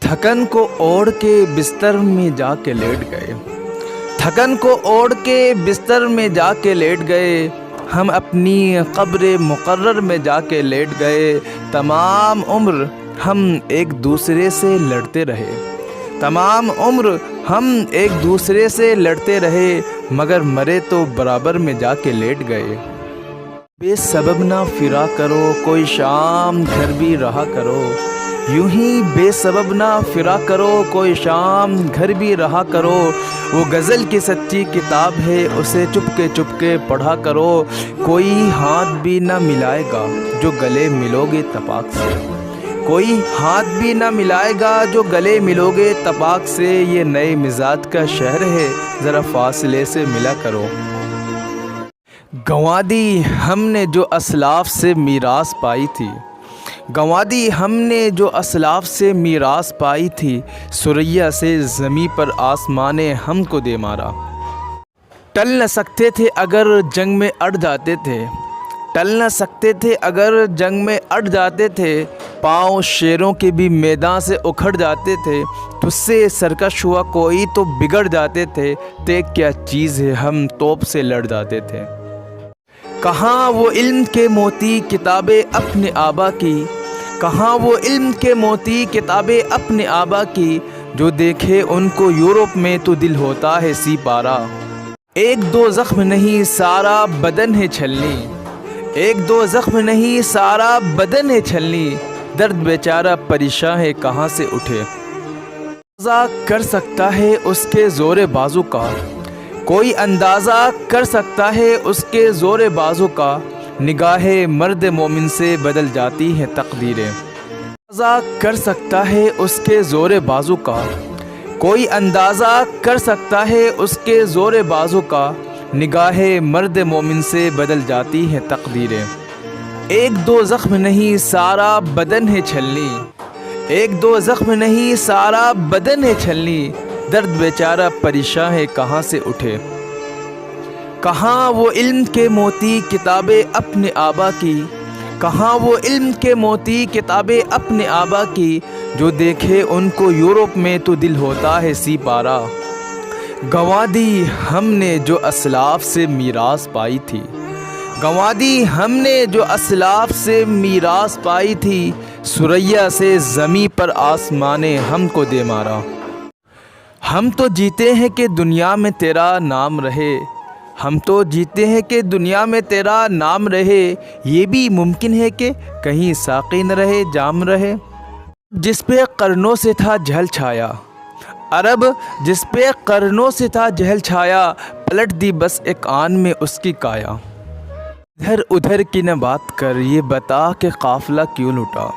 تھکن کو اوڑھ کے بستر میں جا کے لیٹ گئے، تھکن کو اوڑھ کے بستر میں جا کے لیٹ گئے، ہم اپنی قبر مقرر میں جا کے لیٹ گئے۔ تمام عمر ہم ایک دوسرے سے لڑتے رہے، تمام عمر ہم ایک دوسرے سے لڑتے رہے، مگر مرے تو برابر میں جا کے لیٹ گئے۔ بے سبب نہ پھرا کرو، کوئی شام گھر بھی رہا کرو، یوں ہی بے سبب نہ پھرا کرو، کوئی شام گھر بھی رہا کرو۔ وہ غزل کی سچی کتاب ہے، اسے چپ کے پڑھا کرو، کوئی ہاتھ بھی نہ ملائے گا جو گلے ملو گے تپاک سے، کوئی ہاتھ بھی نہ ملائے گا جو گلے ملو گے تپاک سے۔ یہ نئے مزاج کا شہر ہے، ذرا فاصلے سے ملا کرو۔ گنوا دی ہم نے جو اسلاف سے میراث پائی تھی، گنوا دی ہم نے جو اسلاف سے میراث پائی تھی، ثریا سے زمیں پر آسمان نے ہم کو دے مارا۔ ٹل نہ سکتے تھے اگر جنگ میں اڑ جاتے تھے، ٹل نہ سکتے تھے اگر جنگ میں اڑ جاتے تھے، پاؤں شیروں کے بھی میدان سے اکھڑ جاتے تھے، تجھ سے سرکش ہوا کوئی تو بگڑ جاتے تھے، دیکھ کیا چیز ہے ہم توپ سے لڑ جاتے تھے۔ کہاں وہ علم کے موتی کتابیں اپنے آبا کی، کہاں وہ علم کے موتی کتابیں اپنے آبا کی، جو دیکھے ان کو یورپ میں تو دل ہوتا ہے سی پارا۔ ایک دو زخم نہیں سارا بدن ہے چھلنی، ایک دو زخم نہیں سارا بدن ہے چھلنی، درد بیچارہ پریشاں ہے کہاں سے اٹھے۔ اندازہ کر سکتا ہے اس کے زور بازو کا، کوئی اندازہ کر سکتا ہے اس کے زور بازو کا، نگاہ مرد مومن سے بدل جاتی ہے تقدیریں۔ اندازہ کر سکتا ہے اس کے زور بازو کا، کوئی اندازہ کر سکتا ہے اس کے زور بازو کا، نگاہ مرد مومن سے بدل جاتی ہے تقدیریں۔ ایک دو زخم نہیں سارا بدن ہے چھلنی، ایک دو زخم نہیں سارا بدن ہے چھلنی، درد بیچارہ پریشاں ہے کہاں سے اٹھے۔ کہاں وہ علم کے موتی کتابیں اپنے آبا کی، کہاں وہ علم کے موتی کتابیں اپنے آبا کی، جو دیکھے ان کو یورپ میں تو دل ہوتا ہے سی پارا۔ گنوا دی ہم نے جو اسلاف سے میراث پائی تھی، گنوا دی ہم نے جو اسلاف سے میراث پائی تھی، ثریا سے زمیں پر آسمان نے ہم کو دے مارا۔ ہم تو جیتے ہیں کہ دنیا میں تیرا نام رہے، ہم تو جیتے ہیں کہ دنیا میں تیرا نام رہے، یہ بھی ممکن ہے کہ کہیں ساقی نہ رہے جام رہے۔ جس پہ قرنوں سے تھا جہل چھایا، عرب جس پہ قرنوں سے تھا جہل چھایا، پلٹ دی بس ایک آن میں اس کی کایا۔ ادھر ادھر کی نہ بات کر یہ بتا کہ قافلہ کیوں لٹا،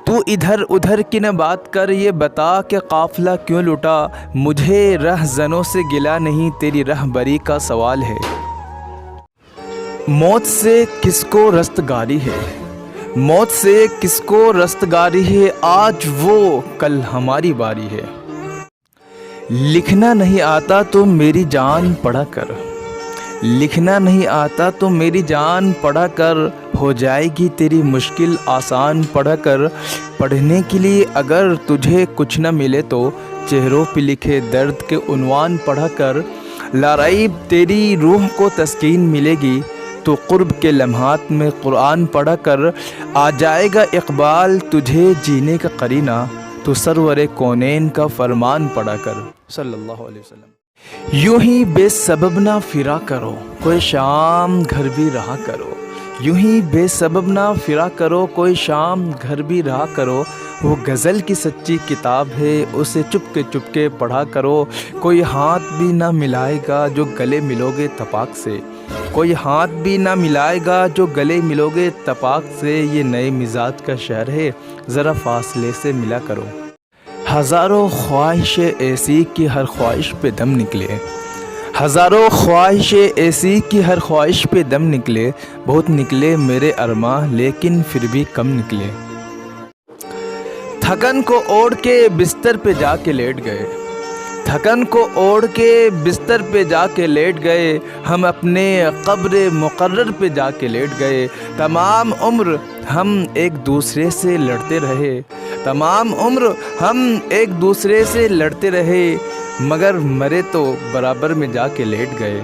تو ادھر ادھر کی نہ بات کر یہ بتا کہ قافلہ کیوں لٹا، مجھے رہ زنوں سے گلہ نہیں تیری رہبری کا سوال ہے۔ موت سے کس کو رستگاری ہے، موت سے کس کو رستگاری ہے، آج وہ کل ہماری باری ہے۔ لکھنا نہیں آتا تو میری جان پڑھا کر، لکھنا نہیں آتا تو میری جان پڑھا کر، ہو جائے گی تیری مشکل آسان پڑھا کر۔ پڑھنے کے لیے اگر تجھے کچھ نہ ملے تو چہروں پہ لکھے درد کے عنوان پڑھا کر، لاریب تیری روح کو تسکین ملے گی تو قرب کے لمحات میں قرآن پڑھا کر۔ آ جائے گا اقبال تجھے جینے کا قرینہ، تو سرور کونین کا فرمان پڑھا کر صلی اللہ علیہ وسلم۔ یوں ہی بے سبب نہ پھرا کرو، کوئی شام گھر بھی رہا کرو، یوں ہی بے سبب نہ پھرا کرو، کوئی شام گھر بھی رہا کرو۔ وہ غزل کی سچی کتاب ہے، اسے چپ کے پڑھا کرو، کوئی ہاتھ بھی نہ ملائے گا جو گلے ملو گے تپاک سے، کوئی ہاتھ بھی نہ ملائے گا جو گلے ملو گے تپاک سے۔ یہ نئے مزاج کا شہر ہے، ذرا فاصلے سے ملا کرو۔ ہزاروں خواہشیں ایسی کہ ہر خواہش پہ دم نکلے، ہزاروں خواہشیں ایسی کہ ہر خواہش پہ دم نکلے، بہت نکلے میرے ارماں لیکن پھر بھی کم نکلے۔ تھکن کو اوڑھ کے بستر پہ جا کے لیٹ گئے، تھکن کو اوڑھ کے بستر پہ جا کے لیٹ گئے، ہم اپنے قبر مقرر پہ جا کے لیٹ گئے۔ تمام عمر ہم ایک دوسرے سے لڑتے رہے، تمام عمر ہم ایک دوسرے سے لڑتے رہے، مگر مرے تو برابر میں جا کے لیٹ گئے۔